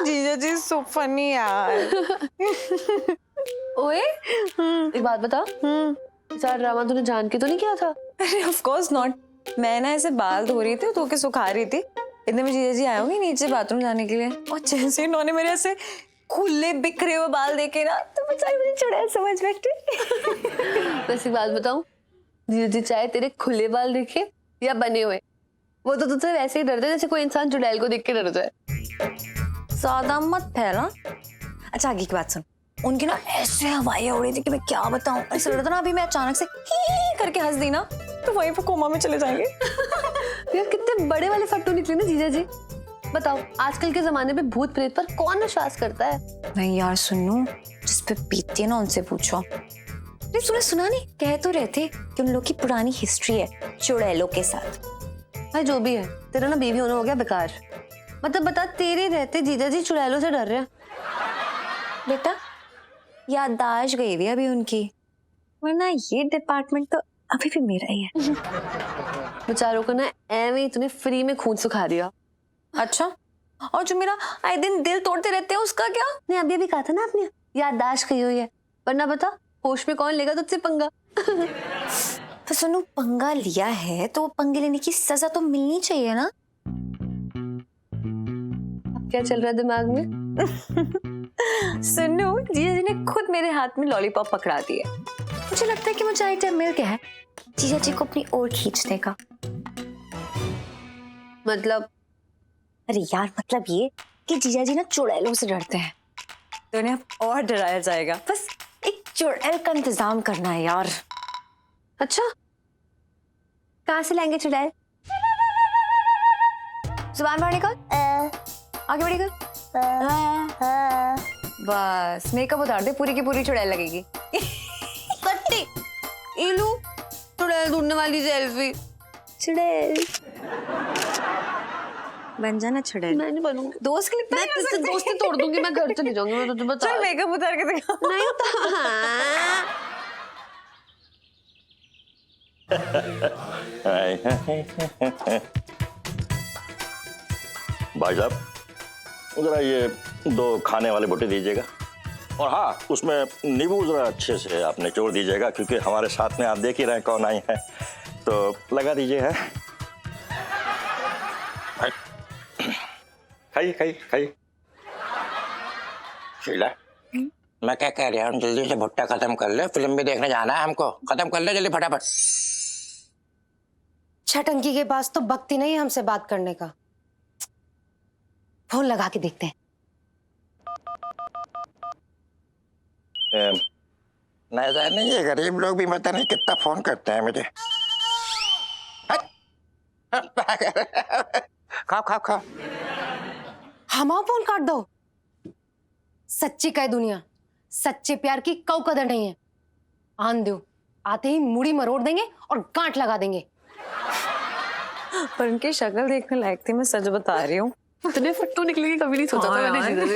जीजा जी so funny यार। ओए एक बात बता, सारा ड्रामा तूने जान के तो नहीं किया था? अरे ऑफ कोर्स नॉट, मैं ना ऐसे बाल धो रही थी, धो के सुखा रही थी, इतने में जीजा जी आए होंगे नीचे बाथरूम जाने के लिए, और जैसे इन्होंने मेरे ऐसे खुले बिखरे हुए बाल देखे ना, तो बेचारी मुझे चुड़ैल समझ बैठी। वैसे बात बताऊं, जीजा जी चाहे तेरे खुले बाल देखे या बने हुए, वो तो तुझसे वैसे ही डरते जैसे कोई इंसान चुड़ैल को देख के डर जाए। ज्यादा मत फैला। अच्छा आगे की बात सुन, उनकी ना ऐसे हवाइयां उड़ी थी कि मैं क्या बताऊं, ऐसा लग रहा था ना अभी मैं अचानक से ही करके हंस दी ना तो वहीं पर कोमा में चले जाएंगे। यार कितने बड़े वाले फट्टू निकले ना जीजा जी। बताओ आजकल के जमाने में भूत प्रेत पर कौन विश्वास करता है? नहीं यार सुनो, जिस पे बीतती है ना उनसे पूछो। अरे तूने सुना नहीं, कह तो रहे थे कि उन लोग की पुरानी हिस्ट्री है चुड़ैलों के साथ। भाई जो भी है, तेरा ना बेबी होना हो गया बेकार। मतलब बता, तेरे रहते जीजा जी चुड़ैलों से डर रहे हैं? बेटा याददाश्त गई हुई अभी उनकी, वरना ये डिपार्टमेंट तो अभी भी मेरा ही है। बेचारों को ना एਵੇਂ तूने फ्री में खून सुखा दिया। अच्छा, और जो मेरा आए दिन दिल तोड़ते रहते हैं उसका क्या? नहीं अभी कहा था ना आपने याददाश्त गई हुई है, वरना बता होश में कौन लेगा तुझसे पंगा? तो सुनो, पंगा लिया है तो पंगे लेने की सजा तो मिलनी चाहिए ना। अब क्या चल रहा है दिमाग में? सुनो, जीजा जी ने खुद मेरे हाथ में लॉलीपॉप पकड़ा दी है। मुझे लगता है कि मुझे आइडिया मिल गया है जीजा जी को अपनी ओर खींचने का। मतलब? अरे यार मतलब ये कि जीजा जी ना चुड़ैलों से डरते हैं, तो उन्हें अब और डराया जाएगा। बस एक चुड़ैल का इंतजाम करना है यार। अच्छा, कहाँ से लाएंगे चुड़ैल? जुबान बाहर निकाल, आगे बढ़ी कर। बस मेकअप उतार दे, पूरी की पूरी चुड़ैल लगेगी। कट्टी इलू चुड़ैल ढूंढने वाली सेल्फी। चुड़ैल बन जाना चुड़ैल। मैं नहीं बनूंगी दोस्त के लिए मैं तुझसे दोस्ती तोड़ दूंगी, मैं घर चली जाऊंगी। मैं तुझे बता, चल मेकअप उतार के दिखा। नहीं तो भाई साहब जरा ये 2 खाने वाले बोटे दीजिएगा, और हाँ उसमें नींबू जरा अच्छे से आप निचोड़ दीजिएगा, क्योंकि हमारे साथ में आप देख ही रहे हैं कौन आई है, तो लगा दीजिए। है खाइए खाइए खाइए। शीला, मैं क्या कह रहा हूँ, जल्दी से भुट्टा खत्म कर ले, फिल्म भी देखने जाना है हमको। खत्म कर ले जल्दी फटाफट। छटंकी के पास तो वक्त ही नहीं है हमसे बात करने का। फोन लगा के देखते हैं। नहीं ये गरीब लोग भी पता नहीं कितना फोन करते हैं मुझे। खाओ खाओ खाओ। हमारा फोन काट दो। सच्ची कह दुनिया, सच्चे प्यार की कौ कदर नहीं है। आन दो, आते ही मुड़ी मरोड़ देंगे और गांठ लगा देंगे। पर उनकी शक्ल देखने लायक थी, मैं सच बता रही हूँ। इतने फट्टू निकलेगी कभी नहीं सोचा था मैंने जीजा जी।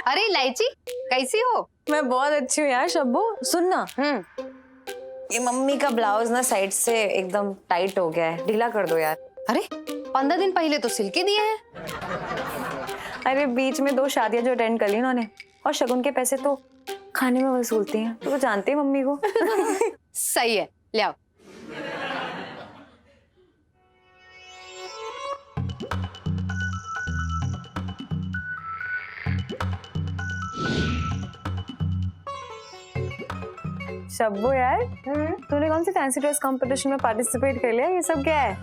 अरे इलायची कैसी हो? मैं बहुत अच्छी हूँ यार शब्बू। सुन ना, ये मम्मी का ब्लाउज ना साइड से एकदम टाइट हो गया है, ढीला कर दो यार। अरे 15 दिन पहले तो सिल के दिए हैं। अरे बीच में 2 शादियां जो अटेंड कर ली उन्होंने, और शगुन के पैसे तो खाने में वसूलती हैं, तो जानते हैं मम्मी को। सही है, ले आओ। शब्बू यार, तूने कौन सी फैंसी ड्रेस कंपटीशन में पार्टिसिपेट कर लिया? ये सब क्या है?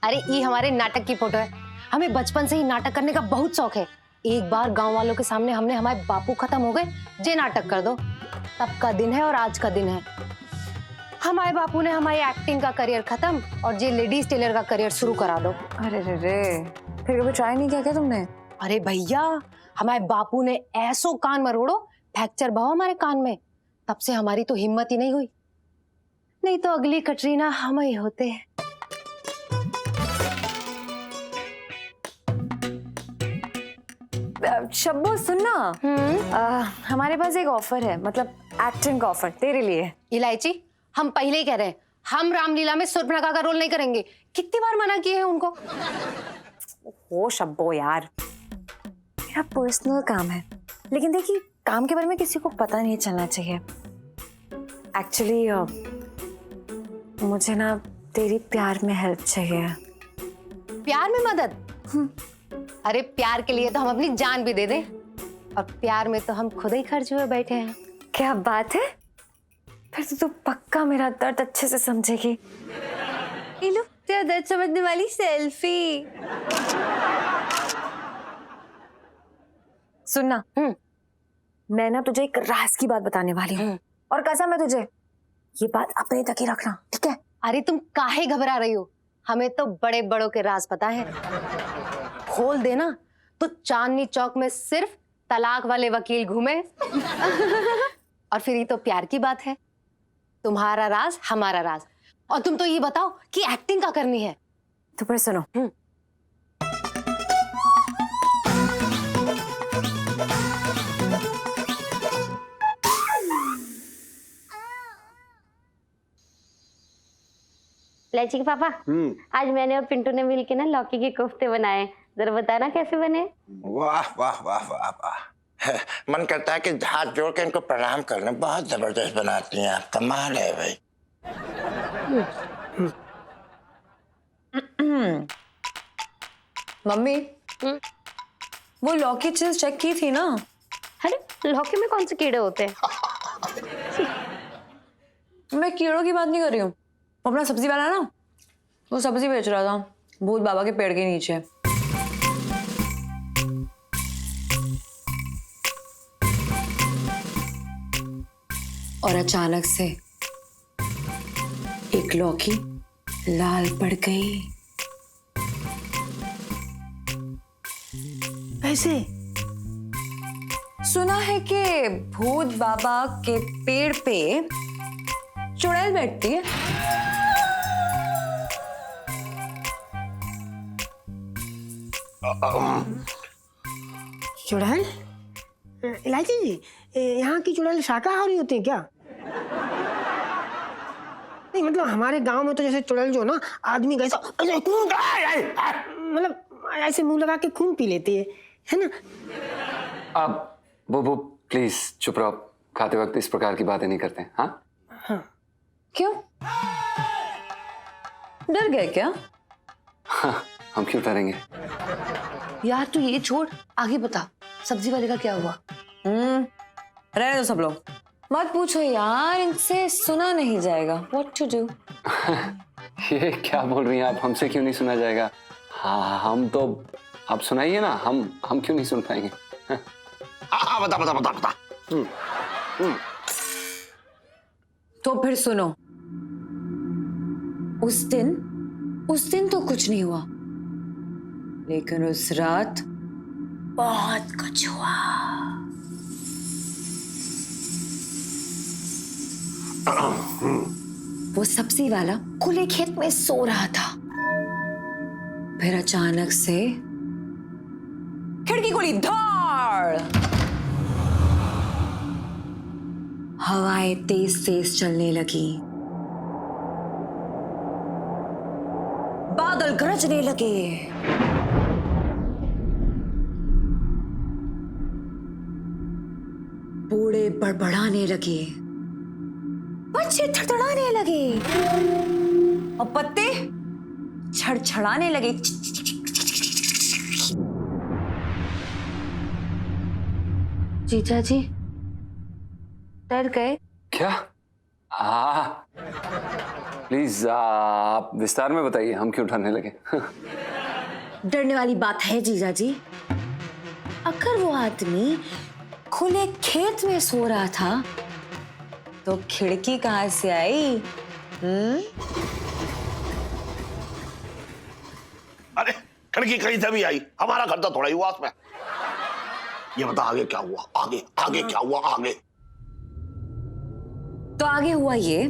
अरे ये हमारे नाटक की फोटो है। हमें बचपन से ही नाटक करने का बहुत शौक है। एक बार गांव वालों के सामने हमने हमारे बापू खत्म हो गए, जे नाटक कर दो। तब का दिन है और आज का दिन है। हमारे बापू ने हमारी एक्टिंग का करियर खत्म और जे लेडीज टेलर का करियर शुरू करा दो। अरे रे रे, फिर कभी ट्राई नहीं किया क्या तुमने? अरे भैया, हमारे बापू ने ऐसो कान मरोड़ो, फ्रैक्चर बहु हमारे कान में। तब से हमारी तो हिम्मत ही नहीं हुई, नहीं तो अगली कटरीना हम ही होते। शब्बू सुन ना, हमारे पास एक ऑफर है, मतलब एक्टिंग का ऑफर तेरे लिए। इलायची, हम पहले ही कह रहे हैं, हम रामलीला में सुर्पनखा का रोल नहीं करेंगे। कितनी बार मना किए हैं उनको। ओ शब्बू यार, मेरा पर्सनल काम है, लेकिन देखिए काम के बारे में किसी को पता नहीं चलना चाहिए। एक्चुअली मुझे ना तेरी प्यार में हेल्प चाहिए। प्यार में मदद? अरे प्यार के लिए तो हम अपनी जान भी दे दें, और प्यार में तो हम खुद ही खर्च हुए बैठे हैं। क्या बात है, फिर तो तू पक्का मेरा दर्द अच्छे से समझेगी। ये लो तेरा दर्द समझने वाली सेल्फी। सुनना, मैं ना तुझे एक राज की बात बताने वाली हूँ, और कसम है तुझे, ये बात अपने तक ही रखना, ठीक है? अरे तुम काहे घबरा रही हो? हमें तो बड़े बड़ों के राज पता है। खोल देना तो चांदनी चौक में सिर्फ तलाक वाले वकील घूमे। और फिर ये तो प्यार की बात है, तुम्हारा राज हमारा राज। और तुम तो ये बताओ कि एक्टिंग का करनी है। तो फिर सुनो, लची के पापा, आज मैंने और पिंटू ने मिलके ना लौकी के कोफ्ते बनाए, जरा बताना कैसे बने। वाह वाह वाह वाह वाह, मन करता है कि हाथ जोड़ के इनको प्रणाम कर लें। बहुत जबरदस्त बनाती हैं आप, कमाल है भाई। मम्मी वो लौकी चिप्स चेक की थी ना? अरे लौकी में कौन से कीड़े होते हैं? मैं कीड़ों की बात नहीं कर रही हूँ, वो अपना सब्जी वाला ना, वो सब्जी बेच रहा था भूत बाबा के पेड़ के नीचे। और अचानक से एक लौकी लाल पड़ गई। ऐसे सुना है कि भूत बाबा के पेड़ पे चुड़ैल बैठती है। चुड़ैल? इलायची जी, यहाँ की चुड़ैल शाकाहारी होती है क्या? नहीं मतलब हमारे गांव में तो जैसे चुड़ैल जो ना आदमी का ऐसा मतलब ऐसे मुंह लगा के खून पी लेती है ना? आप वो प्लीज चुप रहो, खाते वक्त इस प्रकार की बातें नहीं करते। हाँ क्यों, डर गए क्या? हाँ, हम क्यों डरेंगे? यार तू ये छोड़, आगे बता सब्जी वाले का क्या हुआ? रहने दो सब लोग, मत पूछो यार, इनसे सुना नहीं जाएगा। What to do? ये क्या बोल रही हैं आप? हमसे क्यों नहीं सुना जाएगा? हाँ हम तो, आप सुनाइए ना, हम क्यों नहीं सुन पाएंगे? हाँ बता बता बता बता। तो फिर सुनो, उस दिन तो कुछ नहीं हुआ, लेकिन उस रात बहुत कुछ हुआ। वो सब्जी वाला खुले खेत में सो रहा था, फिर अचानक से खिड़की खुली, धाड़! हवाएं तेज तेज चलने लगी, बादल गरजने लगे, बूढ़े बड़बड़ाने लगे, बच्चे थड़थड़ाने लगे, और पत्ते छड़छड़ाने लगे। जीजा जी डर गए क्या? प्लीज आप विस्तार में बताइए, हम क्यों डरने लगे? डरने वाली बात है जीजा जी, अगर वो आदमी खुले खेत में सो रहा था तो खिड़की कहां से आई? अरे खिड़की कहीं से भी आई, हमारा घर तो थोड़ा ही हुआ उसमें। ये बता आगे क्या हुआ? आगे क्या हुआ? आगे तो आगे हुआ ये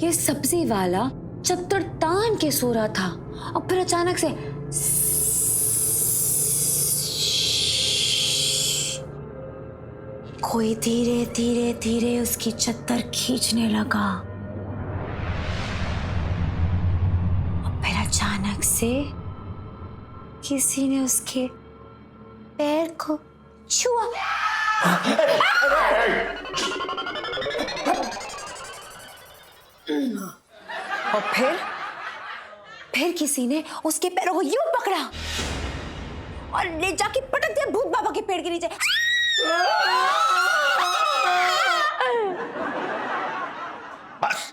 कि सब्जी वाला चद्दर तान के सो रहा था, और फिर अचानक से कोई धीरे धीरे धीरे उसकी चद्दर खींचने लगा, और फिर अचानक से किसी ने उसके पैर को छुआ। और फिर किसी ने उसके पैरों को यूं पकड़ा और ले जाके पटक दिया भूत बाबा के पेड़ के नीचे। बस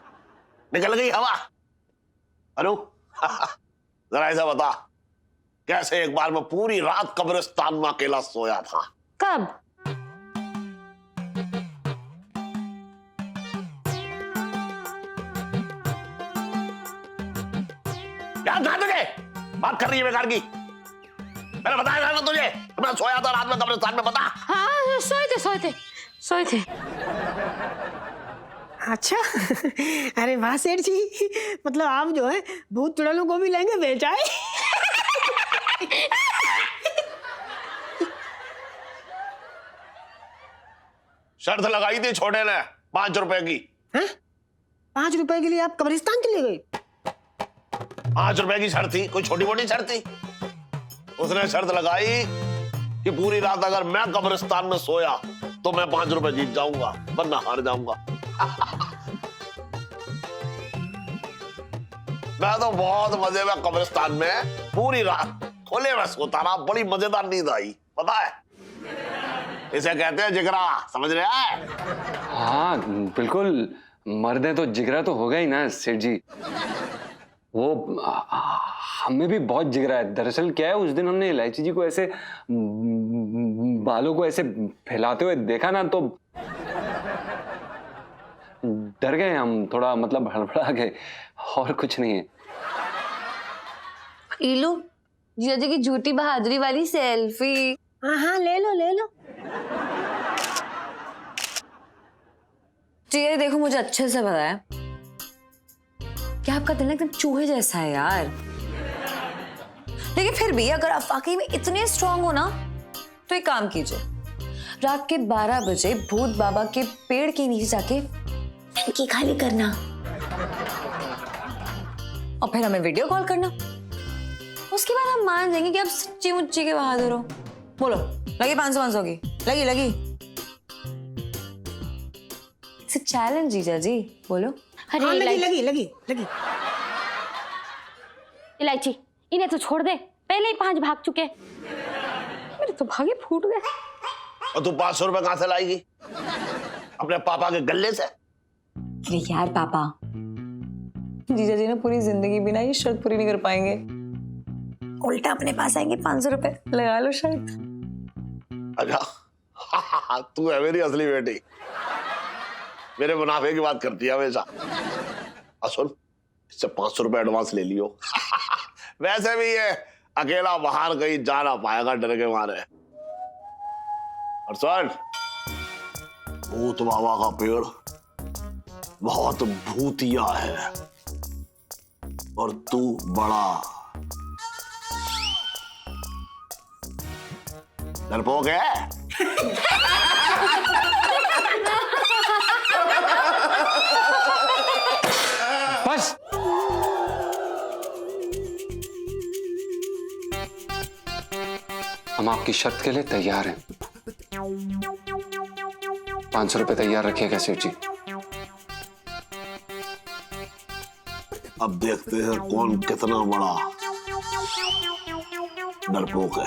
निकल गई हवा। अनु जरा ऐसा बता, कैसे एक बार मैं पूरी रात कब्रिस्तान में अकेला सोया था? कब? याद कहां तुझे? बात कर रही है बेकार की। मैंने बताया था ना तुझे, मैं सोया था रात में कब्रिस्तान में, बता। हाँ सोए थे। अच्छा अरे वाह सेठ जी, मतलब आप जो है भूत चुड़ैलों को भी लेंगे बेचाए। शर्त लगाई थी छोटे ने 5 रुपए की। हैं? 5 रुपए के लिए आप कब्रिस्तान चले गए? 5 रुपए की शर्त थी, कोई छोटी मोटी शर्त थी? उसने शर्त लगाई कि पूरी रात अगर मैं कब्रिस्तान में सोया तो मैं 5 रुपए जीत जाऊंगा, वरना हार जाऊंगा। मैं तो बहुत मजे में कब्रिस्तान में पूरी रात खुले में सोता रहा, बड़ी मजेदार नींद आई, पता है? इसे कहते हैं जिगरा, समझ रहे हैं? हाँ बिल्कुल, मर्दे तो जिगरा तो होगा ही ना सेठ जी। वो हमें भी बहुत जिगरा है। दरअसल क्या है, उस दिन हमने इलायची जी को ऐसे बालों को ऐसे फैलाते हुए देखा ना, तो डर गए हम थोड़ा, मतलब हड़बड़ा गए, और कुछ नहीं है। इलू जिया जी की झूठी बहादुरी वाली सेल्फी। हाँ ले लो। जी देखो, मुझे अच्छे से पता है कि आपका दिल एकदम चूहे जैसा है यार, लेकिन फिर भी अगर आप वाकई में इतने स्ट्रांग हो ना, तो एक काम कीजिए, रात के 12 बजे भूत बाबा के पेड़ के नीचे जाके टंकी खाली करना और फिर हमें वीडियो कॉल करना। उसके बाद हम मान जाएंगे कि आप सच्ची मुच्ची के बहादुर हो। बोलो, लगी 500 की? लगी चैलेंज जीजा जी, बोलो। अरे हाँ, लगी। इलायची, इन्हें तो छोड़ दे, पहले ही 5 भाग चुके। मेरे तो भागे फूट गए। और तू 500 रुपए कहां से लाएगी? अपने पापा के गल्ले से? अरे यार पापा, जीजा जी ना पूरी जिंदगी बिना ये शर्त पूरी नहीं कर पाएंगे, उल्टा अपने पास आएंगे 500 रुपए। लगा लो शर्त। अच्छा तू है मेरी असली बेटी, मेरे मुनाफे की बात करती है हमेशा। सुन, इससे 500 रुपए एडवांस ले लियो। वैसे भी ये अकेला बाहर कहीं जा ना पाएगा डर के मारे। और सुन, भूत बाबा का पेड़ बहुत भूतिया है और तू बड़ा डरपोक है। बस हम आपकी शर्त के लिए तैयार हैं। 500 रुपए तैयार रखिएगा सेठ जी। अब देखते हैं कौन कितना बड़ा डरपोक है।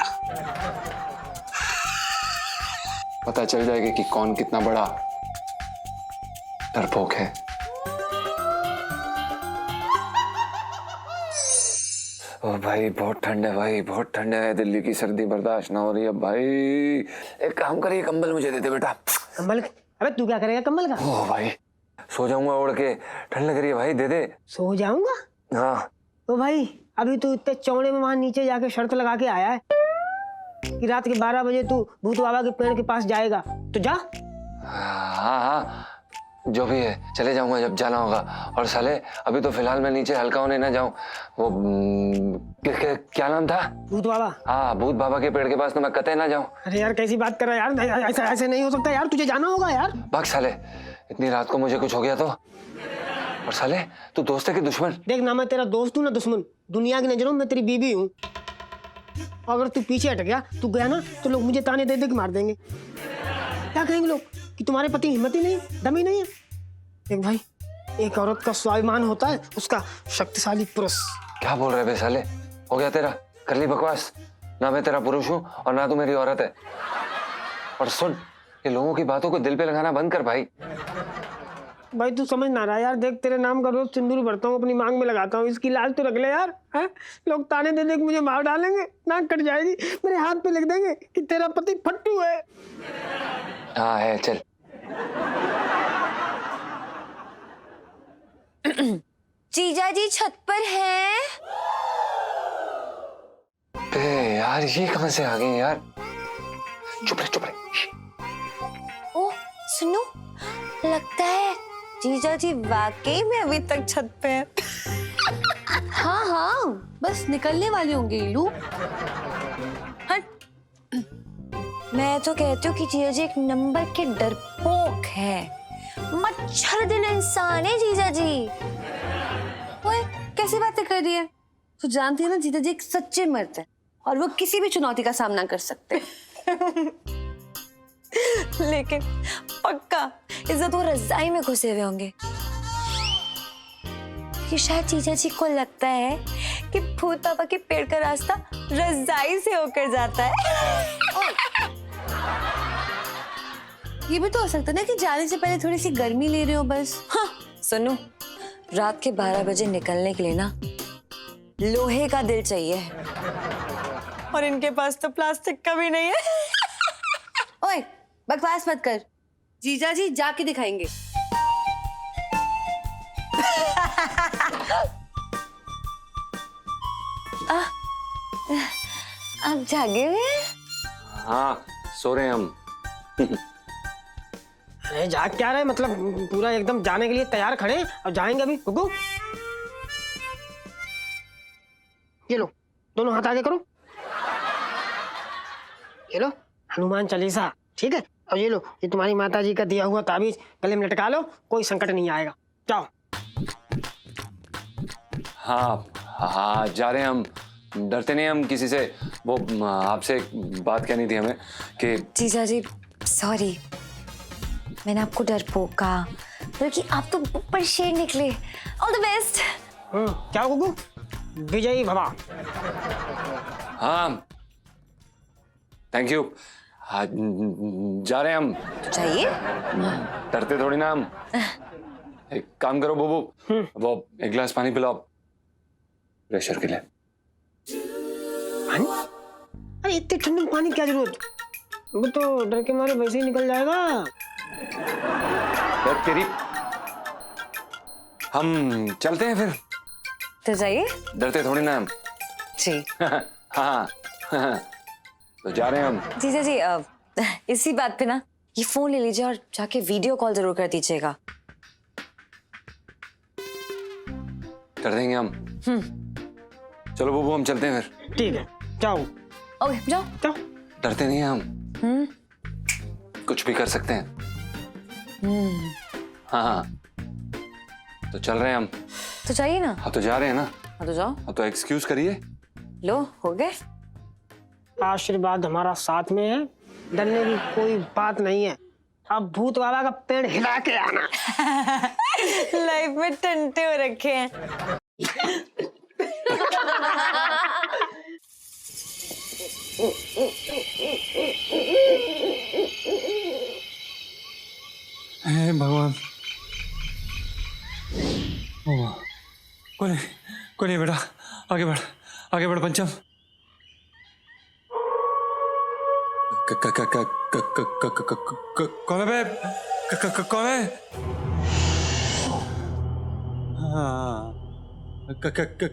पता चल जाएगा कि कौन कितना बड़ा डरपोक है। ओ भाई बहुत ठंड है, भाई बहुत ठंड है, दिल्ली की सर्दी बर्दाश्त ना हो रही है भाई। एक काम करिए, कंबल मुझे दे दे बेटा। कंबल? अबे तू क्या करेगा कंबल का? ओ भाई सो जाऊंगा ओढ़ के, ठंड लग रही है भाई, दे दे। सो जाऊंगा? हाँ। तो भाई अभी तू इतने चौड़े में वहां नीचे जाके शर्त लगा के आया है कि रात के 12 बजे तू भूत बाबा के पेड़ के पास जाएगा, तो जा। हाँ जो भी है, चले जाऊंगा जब जाना होगा। और साले अभी तो फिलहाल मैं नीचे हल्का होने ना जाऊं। वो क्या नाम था? भूत बाबा। हाँ, भूत बाबा के पेड़ के पास तो मैं कतई ना जाऊं। अरे यार कैसी बात कर रहा है यार, ऐसे नहीं हो सकता यार, तुझे जाना होगा यार। भाग साले, इतनी रात को मुझे कुछ हो गया तो। और साले तू दोस्त है कि दुश्मन? देख ना, मैं तेरा दोस्त हूँ ना दुश्मन, दुनिया की नजरों में तेरी बीवी हूँ। अगर तू पीछे हट गया, तू गया ना, तो लोग मुझे ताने दे दे के मार देंगे। क्या कहेंगे लोग कि तुम्हारे पति हिम्मत ही नहीं, दम ही नहीं है। देख भाई, एक औरत का स्वाभिमान होता है उसका शक्तिशाली पुरुष। क्या बोल रहे बे साले? हो गया तेरा, कर ली बकवास। ना मैं तेरा पुरुष हूँ और ना तू मेरी औरत है। और सुन, ये लोगों की बातों को दिल पे लगाना बंद कर भाई। भाई तू समझ ना रहा यार, देख तेरे नाम का रोज सिंदूर भरता हूँ, अपनी मांग में लगाता हूँ, इसकी लाज तो रख ले यार। है लोग ताने दे दे के मुझे मार डालेंगे, नाक कट जाएगी, मेरे हाथ पे लिख देंगे कि तेरा पति फट्टू है। हाँ है, चल। जीजा जी छत पर हैं। बे यार, ये कहाँ से आ गए यार? चुप रहे, चुप रहे। ओ सुनो, लगता है जीजा जी वाकई में अभी तक छत पे हैं। हाँ हाँ, बस निकलने वाली होंगी इलू। हट। मैं तो कहती हूँ कि जीजा जी एक नंबर के डरपोक है, मच्छर दिन इंसान है जीजा जी। ओए, कैसी बातें कर रही है? तू जानती है ना, जीजा जी एक सच्चे मर्द है और वो किसी भी चुनौती का सामना कर सकते हैं। लेकिन पक्का इज्जत वो रजाई में घुसे हुए होंगे, कि शायद जीजा जी को लगता है कि भूत पापा के पेड़ का रास्ता रजाई से होकर जाता है। ये भी तो हो सकता है ना कि जाने से पहले थोड़ी सी गर्मी ले रहे हो बस। हाँ, सुनो, रात के 12 बजे निकलने के लिए ना लोहे का दिल चाहिए, और इनके पास तो प्लास्टिक का भी नहीं है। ओए, बकवास मत कर, जीजा जी जाके दिखाएंगे। आप जागे हुए हैं? हाँ, सो रहे हैं हम। अरे जाग क्या रहे, मतलब पूरा एकदम जाने के लिए तैयार खड़े हैं और जाएंगे अभी। रुको, ये लो, दोनों हाथ आगे करो। ये लो हनुमान चालीसा, ठीक है? और ये लो, ये तुम्हारी माता जी का दिया हुआ ताबीज गले में लटका लो, कोई संकट नहीं आएगा। जाओ। हाँ हाँ, जा रहे हैं हम। डरते नहीं हम किसी से। वो आपसे एक बात कहनी थी हमें कि जीजा जी सॉरी, मैंने आपको डरपोक कहा, बल्कि आप तो ऊपर शेर निकले। All the best. क्या गुगू? विजयी भवा। हाँ, थैंक यू। हाँ, जा रहे हैं हम। चाहिए? डरते थोड़ी ना हम। एक काम करो बुबू, वो एक गिलास पानी पिलाओ प्रेशर के लिए। पानी? अरे इतने ठंडे पानी की क्या जरूरत? वो तो डर के मारे वैसे ही निकल जाएगा। यार तेरी, हम चलते हैं फिर। तो जाइए। डरते थोड़ी ना हम। जी। हाँ, तो जा रहे हैं हम। जीजा जी इसी बात पे ना ये फोन ले लीजिए और जाके वीडियो कॉल जरूर कर दीजिएगा। कर देंगे हम। चलो बुबू, हम चलते हैं फिर। ठीक है, जाओ। ओके, जाओ। जाओ। डरते नहीं हैं हम। कुछ भी कर सकते हैं। हाँ, तो चल रहे हैं हम। तो चाहिए ना। हाँ, तो जा रहे हैं ना। हाँ तो जाओ। हाँ, तो एक्सक्यूज करिए। लो, हो गए। आशीर्वाद हमारा साथ में है, डरने की कोई बात नहीं है। अब भूत बाबा का पेड़ हिला के आना। लाइफ में टंटे हो रखे हैं। हे भगवान। कोई नहीं बेटा, आगे बढ़ पंचम। कौन है बे? कौन है?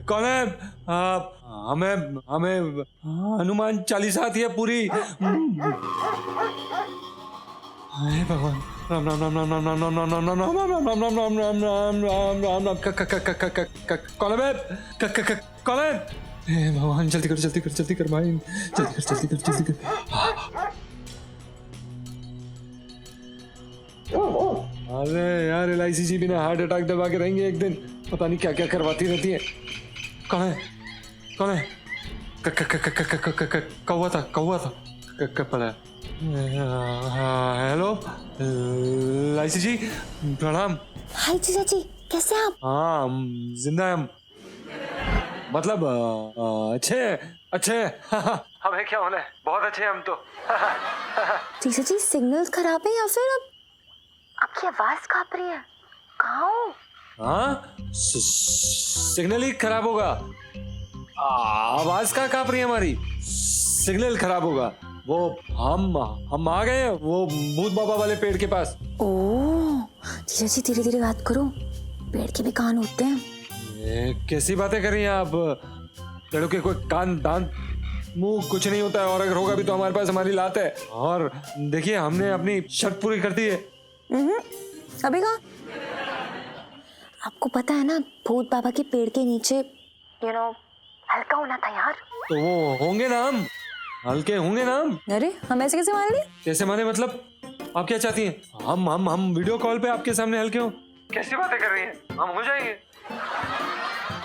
कौन है? हमें हनुमान चालीसा आती है पूरी। हे भगवान, राम राम राम राम राम राम राम राम राम राम राम राम राम राम राम राम राम राम राम। कौन है बे? कौन है? हे भगवान, जल्दी कर भाई, जल्दी कर। अरे यार, LIC जी बिना हार्ट अटैक दबा के रहेंगे एक दिन। पता नहीं क्या क्या करवाती रहती है। कौन है? कौवा था पड़ा। हेलो लाइसी जी, प्रणाम। हाय जीजा जी, कैसे हैं आप? हाँ जिंदा है हम, मतलब अच्छे हमें क्या होना है, बहुत अच्छे हैं हम तो। जीजा जी सिग्नल खराब है या फिर अब आपकी आवाज कांप रही है? कहाँ हो? हाँ सिग्नल ही खराब होगा, आवाज कहाँ कांप रही है हमारी, सिग्नल खराब होगा। वो हम आ गए हैं वो भूत बाबा वाले पेड़ के पास। ओह जीजा जी धीरे धीरे बात करो, पेड़ के भी कान होते हैं। ये कैसी बातें कर रही हैं आप, पेड़ों के कोई कान दांत मुंह कुछ नहीं होता है, और अगर होगा भी तो हमारे पास हमारी लात है। और देखिए हमने अपनी शर्त पूरी कर दी है। अभी कहाँ? आपको पता है ना भूत बाबा के पेड़ के नीचे हल्का होना था यार। तो वो होंगे ना, हम हल्के होंगे ना हम। अरे हम ऐसे कैसे मान ली? कैसे माने मतलब, आप क्या चाहती हैं? हम वीडियो कॉल पे आपके सामने हल्के हो? कैसी बातें कर रही हैं, हम हो जाएंगे।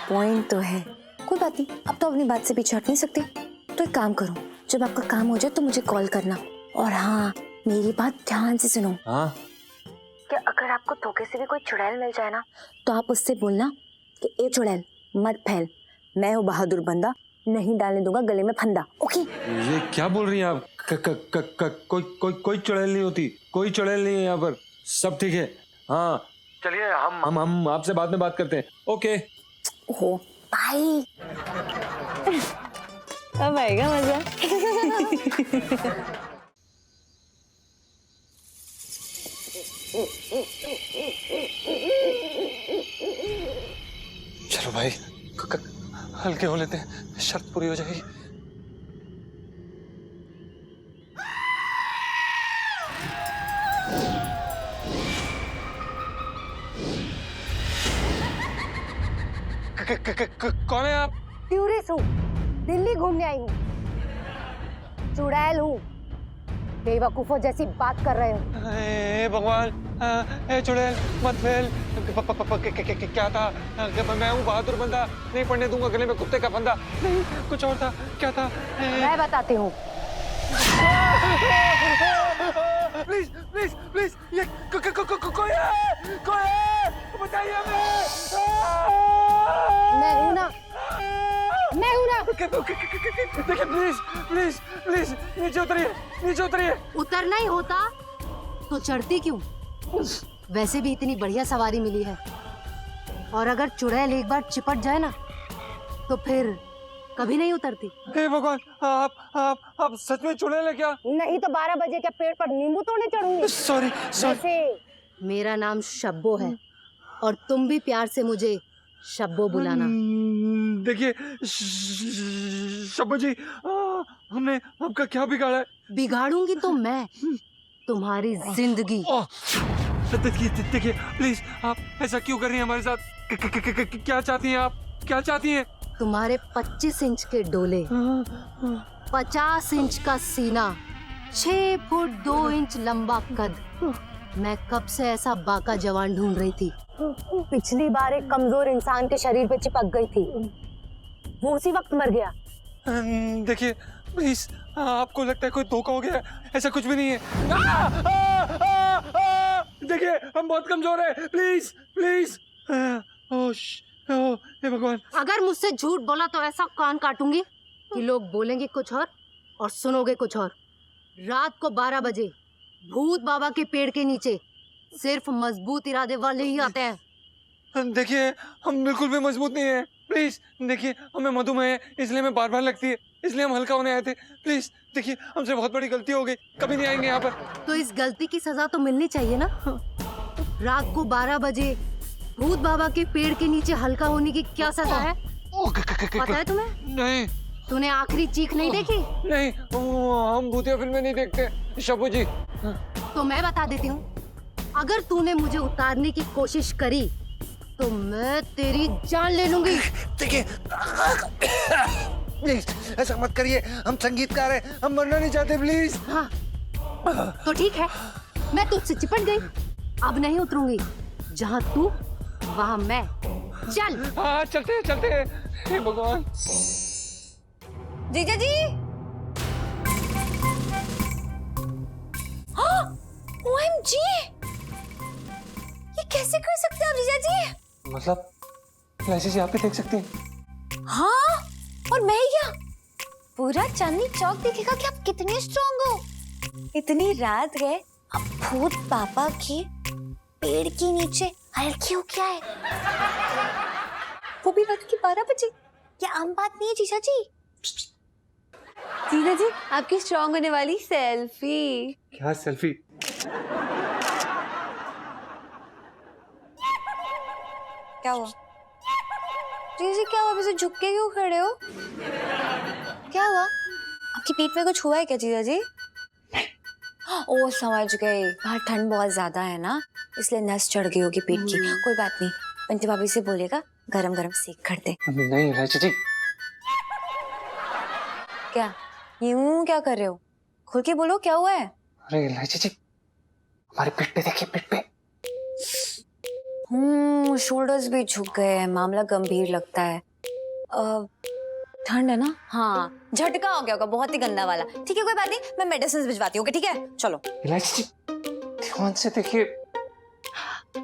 पॉइंट तो है, कोई बात नहीं, अब तो अपनी बात से पीछे हट नहीं सकते। तो एक काम करो, जब आपका काम हो जाए तो मुझे कॉल करना। और हाँ मेरी बात ध्यान से सुनो। हाँ कि अगर आपको धोखे से भी कोई चुड़ैल मिल जाए ना तो आप उससे बोलना कि ए चुड़ैल मत फैल, मैं हूँ बहादुर बंदा, नहीं डालने दूंगा गले में फंदा। ओके? ये क्या बोल रही हैं आप? कोई चुड़ैल नहीं होती, कोई चुड़ैल नहीं है यहाँ पर, सब ठीक है। हाँ चलिए हम आपसे बाद में बात करते हैं। ओके हो बाय। अब आएगा मजा। चलो भाई हल्के हो लेते हैं, शर्त पूरी हो जाएगी। कौन है आप? टूरिस्ट हूँ, दिल्ली घूमने आई हूँ, चुड़ैल हूँ, बेवकूफों जैसी बात कर रहे हो। हे भगवान, ए चुड़ैल मत फैल। क्या था? मैं हूँ बहादुर बंदा, नहीं पड़ने दूंगा गले में कुत्ते का फंदा। नहीं कुछ और था, क्या था? मैं बताती हूँ। प्लीज प्लीज प्लीज, ये कोई है, बताइए हमें। मैं हूँ ना, मैं हूँ ना। देखिए प्लीज प्लीज प्लीज नीचे उतरिए। उतरना ही होता तो चढ़ती क्यों? वैसे भी इतनी बढ़िया सवारी मिली है, और अगर चुड़ैल एक बार चिपट जाए ना तो फिर कभी नहीं उतरती। हे भगवान, आप सच में चुड़ैल है क्या? नहीं तो 12 बजे के पेड़ पर नींबू तोड़ने चढ़ूंगी। सॉरी। वैसे मेरा नाम शब्बो है, और तुम भी प्यार से मुझे शब्बो बुलाना। देखिए शब्बो जी, हमने आपका क्या बिगाड़ा है? बिगाड़ूंगी तो मैं तुम्हारी जिंदगी। देखिए प्लीज, आप ऐसा क्यों कर रही हैं हमारे साथ? क्या चाहती हैं आप, क्या चाहती हैं? तुम्हारे 25 इंच के डोले, 50 इंच का सीना, 6 फुट 2 इंच लंबा कद। मैं कब से ऐसा बाका जवान ढूंढ रही थी। पिछली बार एक कमजोर इंसान के शरीर पे चिपक गई थी, वो उसी वक्त मर गया। देखिए प्लीज, आपको लगता है कोई धोखा हो गया, ऐसा कुछ भी नहीं है। देखिए हम बहुत कमजोर हैं, प्लीज प्लीज। हे भगवान, अगर मुझसे झूठ बोला तो ऐसा कान काटूंगी कि लोग बोलेंगे कुछ और सुनोगे कुछ और। रात को 12 बजे भूत बाबा के पेड़ के नीचे सिर्फ मजबूत इरादे वाले ही आते हैं। देखिए हम बिल्कुल भी मजबूत नहीं है, प्लीज। देखिए हमें मधुमेह है, इसलिए हमें बार लगती है, इसलिए हम हल्का होने आए थे। प्लीज देखिए, हमसे बहुत बड़ी गलती हो गई, कभी नहीं आएंगे यहाँ पर। तो इस गलती की सजा तो मिलनी चाहिए ना। रात को 12 बजे भूत बाबा के पेड़ के नीचे हल्का होने की क्या सजा है पता है तुम्हें? नहीं। तूने आखिरी चीख नहीं देखी? नहीं, हम भूतिया फिल्में नहीं देखते शब्बू जी। तो मैं बता देती हूँ, अगर तूने मुझे उतारने की कोशिश करी तो मैं तेरी जान ले लूंगी। देखिए प्लीज ऐसा मत करिए, हम संगीतकार हैं, हम मरना नहीं चाहते, प्लीज। हाँ तो ठीक है, मैं तुझसे चिपट गई, अब नहीं उतरूंगी। जहाँ तू वहाँ मैं। चल। हाँ चलते हैं। हे भगवान। जीजा जी। OMG! ये कैसे कर सकते हैं आप जीजा जी? मतलब इलायची जी आप भी देख सकती हैं। हाँ, और मैं क्या पूरा चांदनी चौक दिखेगा कि आप कितने स्ट्रॉन्ग हो। इतनी रात गए अब भूत पापा की पेड़ के नीचे हल्की हो क्या है, वो भी रात के 12 बजे। क्या आम बात नहीं है जीजा जी। जीजा जी आपकी स्ट्रॉन्ग होने वाली सेल्फी। क्या सेल्फी? क्या हुआ जीजा जी, क्या हुआ? वैसे झुक के क्यों खड़े हो? क्या हुआ? आपकी पीठ में कुछ हुआ है क्या जीजा जी? ओ समझ गई, बाहर ठंड बहुत ज्यादा है ना, इसलिए नस चढ़ गई होगी पीठ की। कोई बात नहीं, बंटी भाभी से बोलेगा गरम गरम सेक कर दे। नहीं इलायची जी। क्या यूं क्या कर रहे हो? खुल के बोलो क्या हुआ है? अरे इलायची जी हमारे पीठ पे देखिए, पीठ पे। शोल्डर्स भी झुक गए हैं, मामला गंभीर लगता है। ठंड है ना? हाँ, झटका हो गया होगा बहुत ही गंदा वाला। ठीक है कोई बात नहीं, मैं मेडिसिन भिजवाती हूँ। ठीक है चलो। इलायची जी ध्यान से देखिए।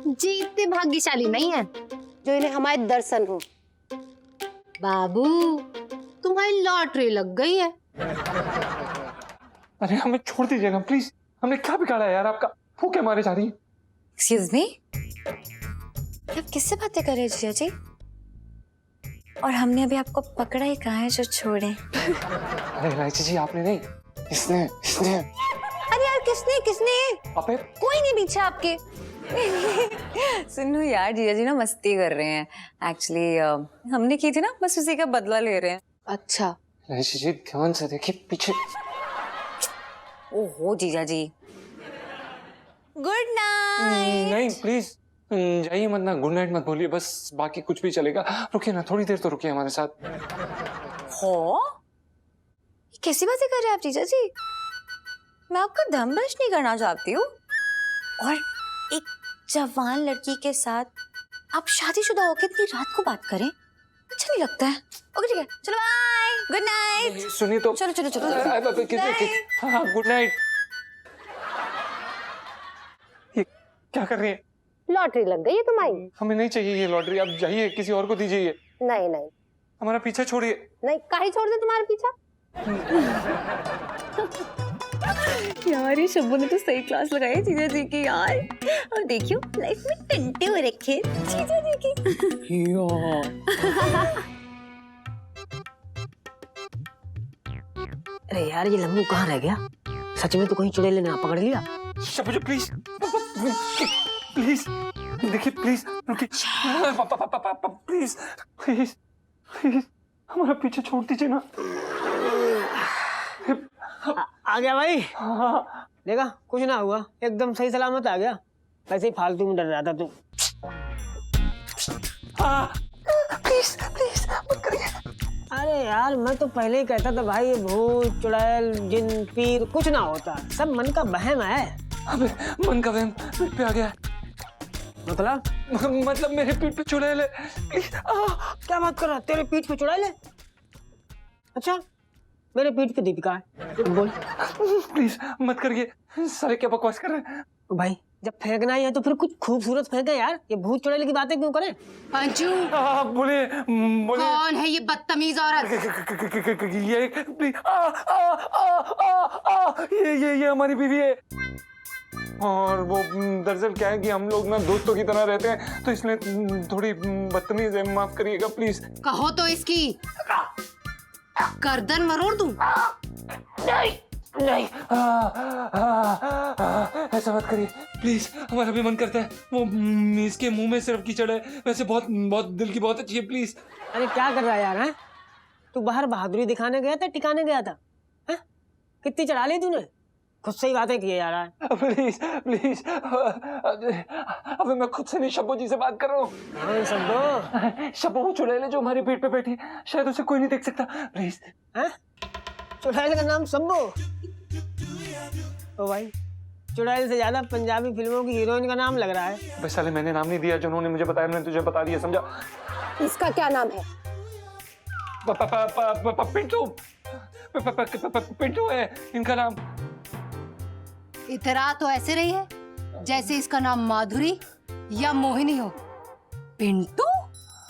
जी इतने भाग्यशाली नहीं है जो इन्हें हमारे दर्शन हो। बाबू तुम्हारी लॉटरी लग गई है। अरे हमें छोड़ दीजिएगा प्लीज, हमने क्या बिगाड़ा है यार आपका? फूके मारे जा रही है। एक्सक्यूज मी, आप किससे बातें कर रहे हैं जीजा जी? और हमने अभी आपको पकड़ा ही कहाँ है जो छोड़े? अरे इलायची जी आपने नहीं, इसने इसने। अरे यार किसने किसने? अबे कोई नहीं पीछे आपके। सुनो यार, जीजा जी ना मस्ती कर रहे हैं। एक्चुअली हमने की थी ना, बस उसी का बदला ले रहे हैं। अच्छा इलायची जी ध्यान से देखिए पीछे। ओहो जीजा जी, गुड नाइट। नहीं प्लीज जाइए मत ना, गुड नाइट मत बोलिए, बस बाकी कुछ भी चलेगा। रुकिए ना थोड़ी देर तो रुकिए हमारे साथ। हो ये कैसी बातें कर रहे हैं आप जीजा जी? मैं आपका दम भ्रष्ट नहीं करना चाहती हूँ, और एक जवान लड़की के साथ आप शादीशुदा होकर इतनी रात को बात करें, अच्छा नहीं लगता है। ओके ठीक है, चलो बाय, गुड नाइट। सुनिए तो। चलो चलो चलो हाँ गुड नाइट। ये क्या कर रही है? लॉटरी लग गई है तुम्हारी। हमें नहीं चाहिए ये लॉटरी, आप जाइए किसी और को दीजिए। नहीं नहीं हमारा पीछा छोड़िए। नहीं, काहे छोड़ दे तुम्हारा पीछा। यार ये शब्बू ने तो सही क्लास लगाई है जीजा जी की यार। और देखियो लाइफ में टंटे हो रखे जीजा जी की। अरे यार ये लंबू कहाँ रह गया? सच में तो कहीं चुड़ैल ने पकड़ लिया? शब्बू जी प्लीज प्लीज देखिए, प्लीज रुकिए, प्लीज प्लीज प्लीज हमारा पीछे छोड़ दीजिए ना। आ गया भाई। हाँ देखा कुछ ना हुआ, एकदम सही सलामत आ गया। वैसे ही फालतू में डर रहा था तू। प्लीज प्लीज मत करिए। अरे यार मैं तो पहले ही कहता था भाई, ये भूत चुड़ैल जिन पीर कुछ ना होता, सब मन का वहम है। अबे मन का वहम पीठ पे आ गया। मतलब मेरे पीठ पे चुड़ैल है। प्लीज क्या बात कर रहा है? तेरे पीठ पे चुड़ैल है? अच्छा मेरे पीठ पे दीपिका है। बोल। प्लीज मत करिए, सारे क्या बकवास कर रहे हैं? भाई जब फेंकना ही है तो फिर कुछ खूबसूरत फेंके यार, ये भूत चुड़ैल की बातें क्यों करें? पंचू बोलिए बोलिए। कौन है ये बदतमीज औरत? ये प्लीज ये हमारी बीवी है। और वो दरअसल क्या है कि हम लोग ना दोस्तों की तरह रहते हैं, तो इसलिए थोड़ी बदतमीज है, माफ करिएगा प्लीज। कहो तो इसकी गर्दन मरोड़ दूं। नहीं नहीं ऐसा मत करिए प्लीज, हमारा भी मन करता है। वो इसके मुंह में सिर्फ कीचड़ है, वैसे बहुत बहुत दिल की बहुत अच्छी है। प्लीज। अरे क्या कर रहा है यार? हैं तू बाहर बहादुरी दिखाने गया था, टिकाने गया था? हैं कितनी चढ़ा ली तूने? खुद से ही बातें किए जा रहा है। प्लीज प्लीज अबे मैं खुद से नहीं, शब्बू जी से बात कर रहा हूँ। हाँ शब्बू। शब्बू वो चुड़ैल है जो हमारी पीठ पे बैठी है, शायद उसे कोई नहीं देख सकता। प्लीज। हैं चुड़ैल का नाम शब्बू? ओ भाई चुड़ैल से ज्यादा पंजाबी फिल्मों की हीरोइन का नाम लग रहा है। बस साले मैंने नाम नहीं दिया, जो उन्होंने मुझे बताया मैंने तुझे बता दिया, समझा? इसका क्या नाम है? पिंटू। पिंटू है इनका नाम। इतरा तो ऐसे रही है जैसे इसका नाम माधुरी या मोहिनी हो। पिंटू?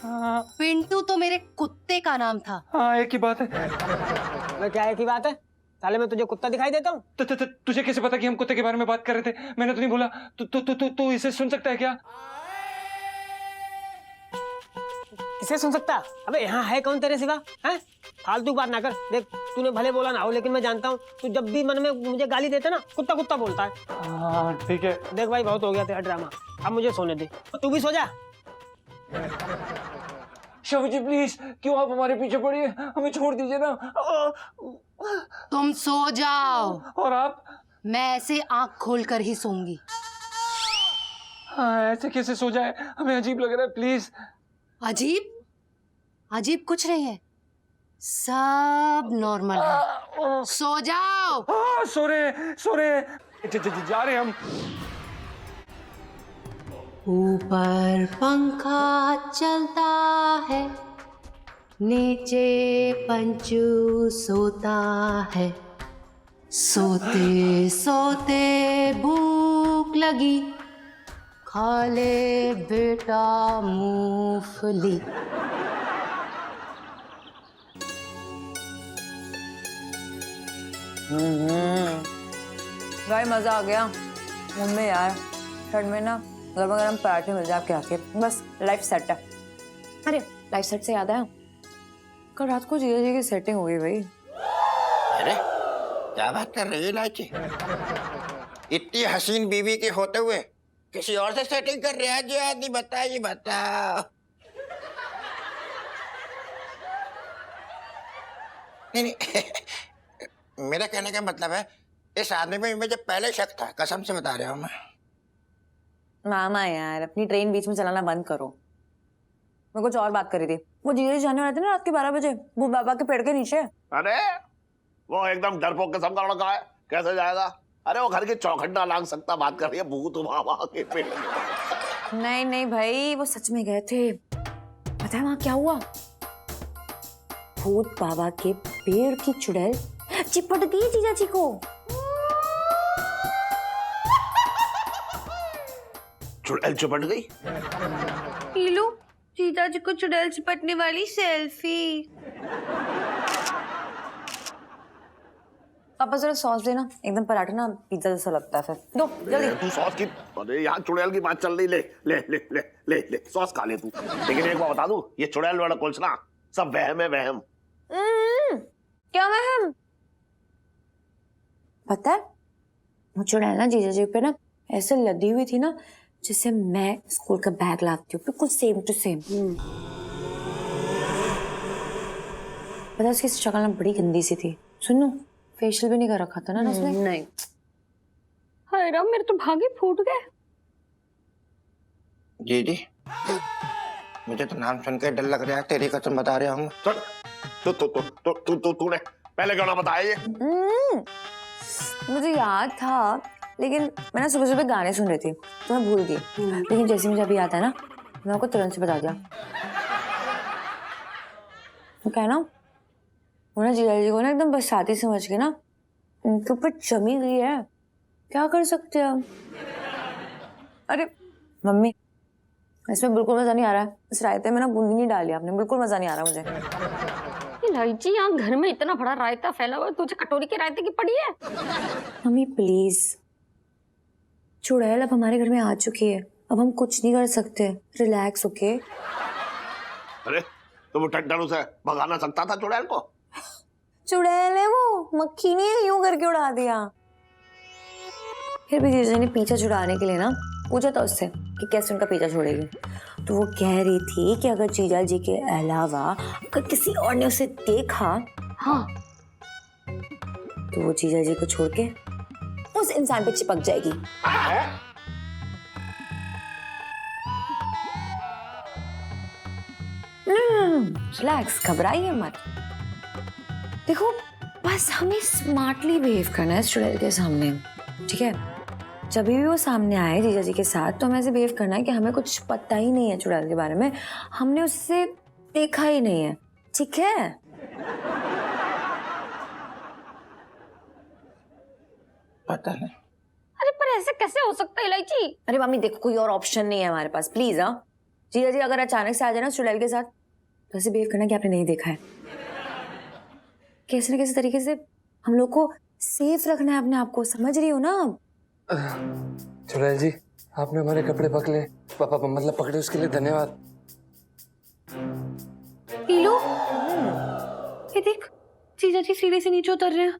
हाँ पिंटू तो मेरे कुत्ते का नाम था। हाँ, एक ही बात है। मैं क्या एक ही बात है? साले मैं तुझे कुत्ता दिखाई देता हूँ? तुझे कैसे पता कि हम कुत्ते के बारे में बात कर रहे थे? मैंने तो नहीं बोला। तू इसे सुन सकता है क्या? किसे सुन सकता? अबे यहाँ है कौन तेरे सिवा? हैं? फालतू बात ना कर। देख तूने भले बोला ना हो, लेकिन मैं जानता हूँ तू जब भी मन में मुझे गाली देता ना, कुत्ता कुत्ता बोलता है। हाँ ठीक है। देख भाई, बहुत हो गया तेरा ड्रामा, अब मुझे सोने दे। तू भी सो जा। शबू जी प्लीज, क्यों आप हमारे पीछे पड़िए, हमें छोड़ दीजिए ना। तुम सो जाओ। और आप? मैं ऐसे आंख खोलकर ही सोऊंगी। हाँ, ऐसे कैसे सो जाए, हमें अजीब लग रहा है, प्लीज। अजीब? अजीब कुछ नहीं है, सब नॉर्मल है। सो जाओ। हाँ, सो रहे जा रहे हम। ऊपर पंखा चलता है, नीचे पंचू सोता है। सोते सोते भूख लगी, खा ले बेटा मूंगफली। भाई मजा आ गया मुंबई यार। ठंड में ना गर्मा गर्म पराठे मिल जाए आपके आके, बस लाइफ सेट है। अरे लाइफ सेट से याद आया, कल रात को जीजा जी की सेटिंग हो गई भाई। अरे क्या बात कर रही है लाची? इतनी हसीन बीवी के होते हुए किसी और से सेटिंग कर रहा है जी आदमी? बताइए बताओ। नहीं नहीं मेरा कहने का मतलब है इस आदमी में मुझे पहले शक था, कसम से बता रहा हूँ मैं। मामा यार अपनी ट्रेन बीच में चलाना बंद करो। मैं कुछ और बात करी थी। वो जीजा जी जाने वाले थे ना रात के 12 बजे वो बाबा के पेड़ के नीचे। अरे वो एकदम डरपोक किस्म का लड़का है, कैसे जाएगा? अरे वो घर की चौखट ना लांग सकता, बात कर रही है भूत बाबा के पेड़। नहीं नहीं भाई वो सच में गए थे। पता है वहां क्या हुआ? भूत बाबा के पेड़ की चुड़ैल चिपट गई जीजा जी को। चुड़ैल चिपट गई? लीलू, जीजा जी को चुड़ैल चिपटने वाली सेल्फी। पापा जरा सॉस देना, एकदम पराठा ना पिज्जा जैसा लगता है। फिर दो जल्दी। तू सॉस की, अरे यहाँ चुड़ैल की बात चल रही, ले ले ले ले ले ले सॉस खा ले तू। लेकिन एक बात बता दूं, ये चुड़ैल वाला कुछ ना सब वहम है, वहम। क्या वहम? पता है वो चुड़ैल ना जीजा जी पे ना ऐसे लदी हुई थी ना जैसे मैं स्कूल का बैग लाती हूँ, बिल्कुल सेम टू सेम। पता है उसकी शक्ल ना बड़ी गंदी सी थी। सुनो फेशियल भी नहीं कर रखा था ना उसने। नहीं। हाय राम, मेरे तो भागे फूट गए। जी मुझे तो नाम सुन के डर लग रहा है, तेरी कसम बता रहा हूँ। तूने पहले क्यों ना बताया ये? मुझे याद था लेकिन मैं ना सुबह सुबह गाने सुन रही थी तो मैं भूल गई। लेकिन जैसे मुझे अभी याद है ना मैं आपको तुरंत से बता दिया। वो क्या है ना, वो ना जीजा जी को ना एकदम बरसाती समझ के ना उनके ऊपर जमी गई है। क्या कर सकते हैं हम? अरे मम्मी इसमें बिल्कुल मजा नहीं आ रहा है। इस रायते में ना बूंदी नहीं डाली आपने, बिल्कुल मजा नहीं आ रहा मुझे। लाइची, यहाँ घर में इतना बड़ा रायता फैला हुआ, तुझे कटोरी के रायते की पड़ी है? मम्मी प्लीज, चुड़ैल अब हमारे घर में आ चुकी है, अब हम कुछ नहीं कर सकते। Relax okay. अरे तो वो टट्टन उसे भगा ना सकता था चुड़ैल को? चुड़ैल है वो, मक्खी नहीं है, यूं करके उड़ा दिया। फिर भी जीजा ने पीछा छुड़ाने के लिए ना पूछा था उससे कि कैसे उनका पीछा छोड़ेगी। तो वो कह रही थी कि अगर जीजा जी के अलावा अगर किसी और ने उसे देखा, हाँ, तो वो जीजा जी को छोड़ के उस इंसान पे चिपक जाएगी। रिलैक्स, घबराइए मत। देखो बस हमें स्मार्टली बिहेव करना है इस चुड़ैल के सामने, ठीक है? जब भी वो सामने आए जीजा जी के साथ तो हमें ऐसे बिहेव करना है कि हमें कुछ पता ही नहीं है चुड़ैल के बारे में, हमने उससे देखा ही नहीं है, ठीक है? पता नहीं। अरे पर ऐसे कैसे हो सकता है इलायची? अरे मम्मी देखो, कोई और ऑप्शन नहीं है हमारे पास, प्लीज। हाँ जीजा जी अगर अचानक से आ जाए ना चुड़ैल के साथ, तो ऐसे बिहेव करना कि आपने नहीं देखा है। कैसे न कैसे तरीके से हम लोग को सेफ रखना है अपने आप को, समझ रही हो ना आप? चुड़ैल जी, आपने हमारे कपड़े पकड़े, पापा मतलब पकड़े, उसके लिए धन्यवाद। P low. ये देख, जीजा जी सीढ़ी से नीचे उतर रहे हैं।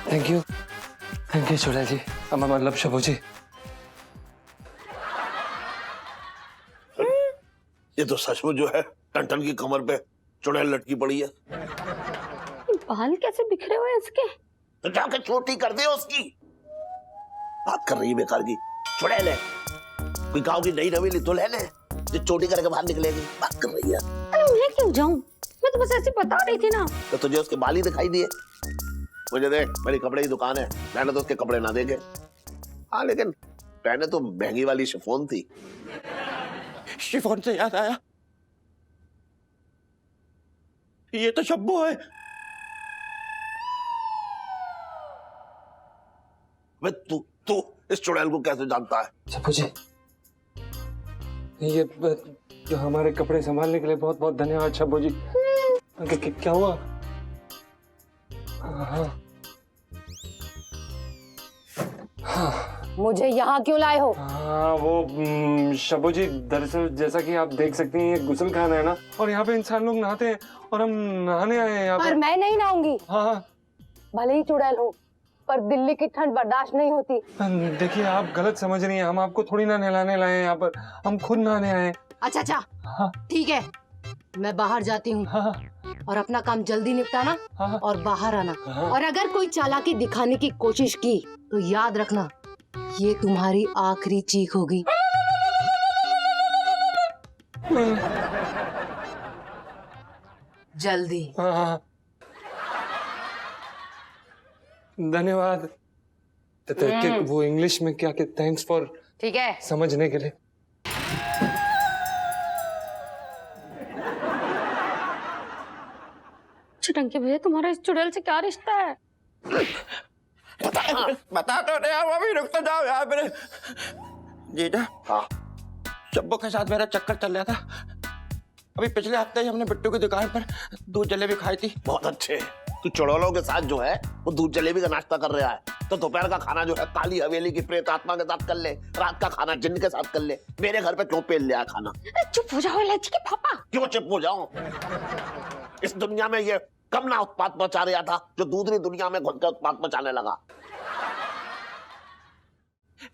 थैंक यू चुड़ैल जी, अम्मा मतलब शबू जी। ये तो सचमुच जो है टन की कमर पे चुड़ैल लटकी पड़ी है। बाल कैसे बिखरे हुए हैं इसके? तो जाके छोटी कर दे उसकी। बात कर रही है बेकार की, चुड़ैल है, कोई गांव की नई नवीली दुल्हन है जो चोटी करके बाहर निकलेगी। बात कर रही है। अरे मैं क्यों जाऊं, मैं तो बस ऐसे बता रही थी ना। तो तुझे उसके बाल ही दिखाई दिए? मुझे देख, मेरी कपड़े की दुकान है, मैंने तो उसके कपड़े ना देखे। हाँ लेकिन पहने तो महंगी वाली शिफॉन थी। शिफॉन से याद आया, ये तो शब्बू है। तू इस चुड़ैल को कैसे जानता है? शबू जी, ये जो हमारे कपड़े संभालने के लिए बहुत बहुत धन्यवाद शबू जी। क्या हुआ? मुझे यहाँ क्यों लाए हो? हाँ वो शबू जी, दरअसल जैसा कि आप देख सकती हैं ये गुसल खाना है ना, और यहाँ पे इंसान लोग नहाते हैं और हम नहाने आए हैं यहाँ पर पे। मैं नहीं नहाऊंगी। हाँ भले ही चुड़ैल हूँ, पर दिल्ली की ठंड बर्दाश्त नहीं होती। देखिए आप गलत समझ रही हैं, हम आपको थोड़ी ना नहलाने लाए हैं यहाँ पर, हम खुद नहाने आए हैं। अच्छा हाँ ठीक है, मैं बाहर जाती हूँ हाँ और अपना काम जल्दी निपटाना हाँ और बाहर आना। हाँ। और अगर कोई चालाकी दिखाने की कोशिश की तो याद रखना, ये तुम्हारी आखिरी चीख होगी। जल्दी। हाँ धन्यवाद। वो इंग्लिश में क्या कहते, थैंक्स फॉर ठीक है, समझने के लिए। चिटंकी भैया, तुम्हारा इस चुड़ैल से क्या रिश्ता है? बता तो रहे हो, अभी रुक तो जाओ यार मेरे। जीजा, हाँ शब्बू के साथ मेरा चक्कर चल रहा था। अभी पिछले हफ्ते ही हमने बिट्टू की दुकान पर दूध जलेबी खाई थी। बहुत अच्छे। तू चुड़ैलों के साथ जो है वो दूध जलेबी का नाश्ता कर रहा है, तो दोपहर का खाना जो है काली हवेली की प्रेत आत्मा के साथ कर ले, रात का खाना जिन्न के साथ कर ले। मेरे घर पे क्यों पेल लिया खाना? चुप हो जाओ इलायची के पापा। क्यों चुप हो जाऊं? इस दुनिया में ये कम ना उत्पात मचा रहा था जो दूसरी दुनिया में घुस कर उत्पात मचाने लगा।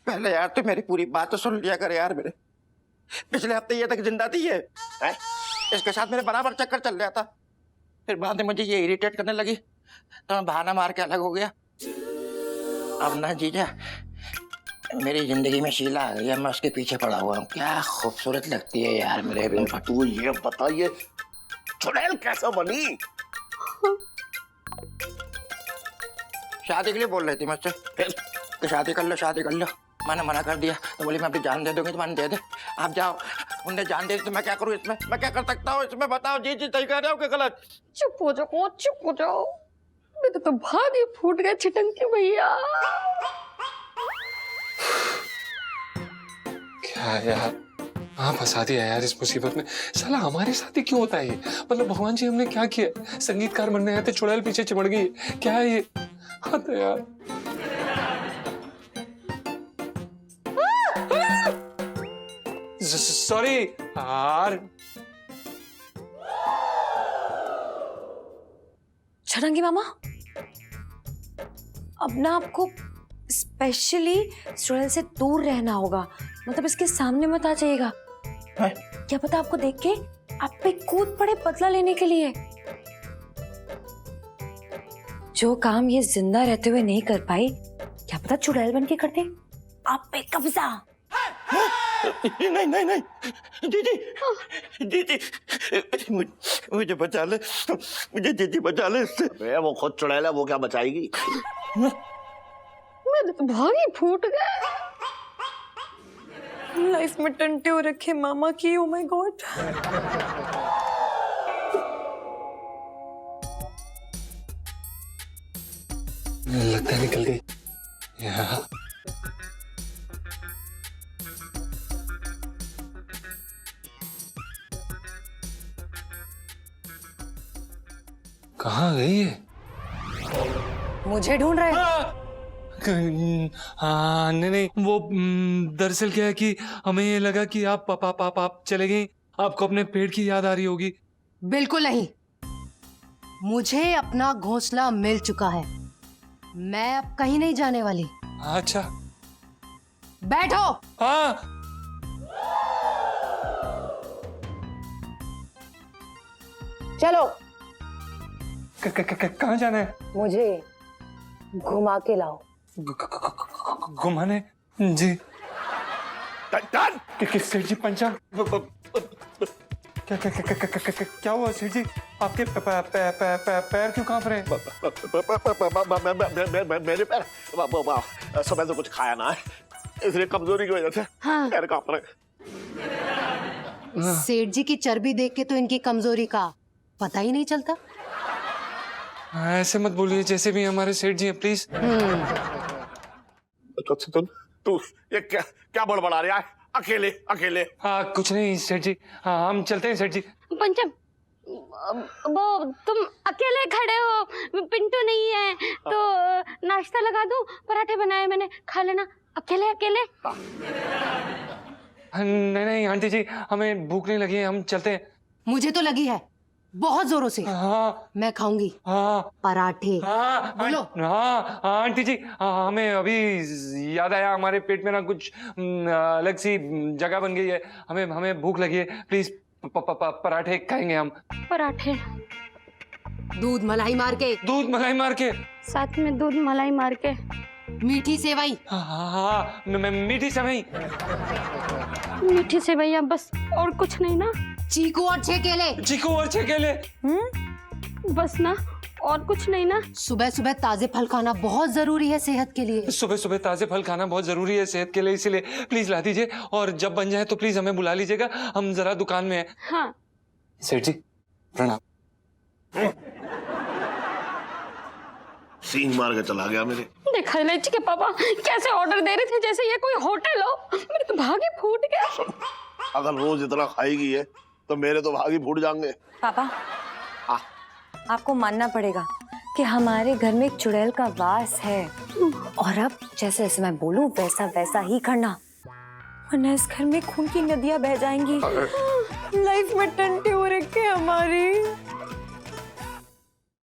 पहले यार तू मेरी पूरी बात तो सुन लिया कर यार मेरे। पिछले हफ्ते ये तक जिंदा थी ये है? इसके साथ मेरे बराबर चक्कर चल रहा था। फिर बाद में मुझे ये इरिटेट करने लगी तो मैं बहाना मार के अलग हो गया। अब ना जीजा, मेरी जिंदगी में शीला आ गई है, मैं उसके पीछे पड़ा हुआ हूँ। क्या खूबसूरत लगती है यार मेरे बिन। तू ये बता, ये चुड़ैल कैसे बनी? शादी के लिए बोल रही थी मुझसे कि शादी कर लो शादी कर लो। मैंने मना कर दिया तो बोली मैं अपनी जान दे दूंगी तो मैंने दे दे। आप जाओ। उनने जान दे दी तो मैं क्या करूँ इसमें? मैं क्या कर सकता हूँ इसमें? बताओ। जी जी सही कह रहे हो कि गलत? चुप हो जाओ, चुप हो जाओ। मेरे तो भागे फूट गए चिटंकी भैया। क्या यार, हाँ फंसा दिया यार इस मुसीबत में। साला हमारे साथ ही क्यों होता है ये? मतलब भगवान जी हमने क्या किया? संगीतकार बनने आए थे, चुड़ैल पीछे चिमड़ गई। क्या है ये? हाँ तो यार सॉरी यार। छटंगी मामा, अब ना आपको स्पेशली चुड़ैल से दूर रहना होगा, मतलब इसके सामने मत आ जाइएगा। क्या पता आपको देख के आप पे कूद पड़े बदला लेने के लिए। जो काम ये जिंदा रहते हुए नहीं कर पाई, क्या पता चुड़ैल बन के करते आप पे कब्जा। नहीं नहीं नहीं दीदी, दीदी मुझे बचा ले, मुझे जीजी बचा ले इससे। बे वो खुद चुड़ैल है, वो क्या बचाएगी? मेरे तो भागी फूट गए। लाइफ में टंटे हो रखे मामा की। Oh my God. लगता है निकल गई। यहाँ कहाँ गई है? मुझे ढूंढ रहे हैं? हाँ नहीं नहीं, वो दरअसल क्या है कि हमें ये लगा कि आप चले गई, आपको अपने पेट की याद आ रही होगी। बिल्कुल नहीं, मुझे अपना घोंसला मिल चुका है, मैं अब कहीं नहीं जाने वाली। अच्छा बैठो। हाँ। चलो। कहाँ जाना है? मुझे घुमा के लाओ। घुमाने? जी। टन किस सेठ जी? पंचा क्या हुआ सेठ जी? आपके पैर क्यों कांप रहे हैं? मेरे पैर सुबह से कुछ खाया ना है, इसलिए कमजोरी की वजह से पैर कांप रहे। सेठ जी की चर्बी देख के तो इनकी कमजोरी का पता ही नहीं चलता। ऐसे मत बोलिए, जैसे भी हमारे सेठ जी हैं, प्लीज। तू ये क्या बड़बड़ा रहा है? अकेले अकेले? हाँ कुछ नहीं सेठ जी, हाँ हम चलते हैं सेठ जी। पंचम, वो तुम अकेले खड़े हो, पिंटू नहीं है तो नाश्ता लगा दूं? पराठे बनाए मैंने, खा लेना। अकेले अकेले? नहीं नहीं आंटी जी, हमें भूख नहीं लगी है, हम चलते हैं। मुझे तो लगी है बहुत जोरों से। हाँ मैं खाऊंगी हाँ पराठे। हाँ बोलो। हाँ हाँ आंटी जी, हाँ, हमें अभी याद आया, हमारे पेट में ना कुछ अलग सी जगह बन गई है, हमें भूख लगी है, प्लीज पराठे खाएंगे हम। पराठे? दूध मलाई मार के। दूध मलाई मार के? साथ में दूध मलाई मार के। मीठी सेवई। हाँ मीठी सेवई। मीठी सेवैया बस, और कुछ नहीं ना? चीकू और 6 केले। चीकू और 6 केले? बस ना, और कुछ नहीं ना? सुबह सुबह ताजे फल खाना बहुत जरूरी है सेहत के लिए। सुबह सुबह ताजे फल खाना बहुत जरूरी है सेहत के लिए, इसीलिए प्लीज ला दीजिए, और जब बन जाए तो प्लीज हमें बुला लीजिएगा, हम जरा दुकान में हैं। हाँ। सेठ जी प्रणाम। सींग मार के चला गया मेरे। देखा लच्ची के पापा कैसे ऑर्डर दे रहे थे जैसे ये कोई होटल हो। मेरे तो भाग ही फूट गया। अगर रोज इतना खाएगी है तो मेरे तो भाग ही फूट जाएंगे। पापा आपको मानना पड़ेगा कि हमारे घर में एक चुड़ैल का वास है, और अब जैसे जैसे मैं बोलूं वैसा वैसा ही करना, वरना इस घर में खून की नदियां बह जाएंगी। लाइफ में टंटे हो रखे हमारी।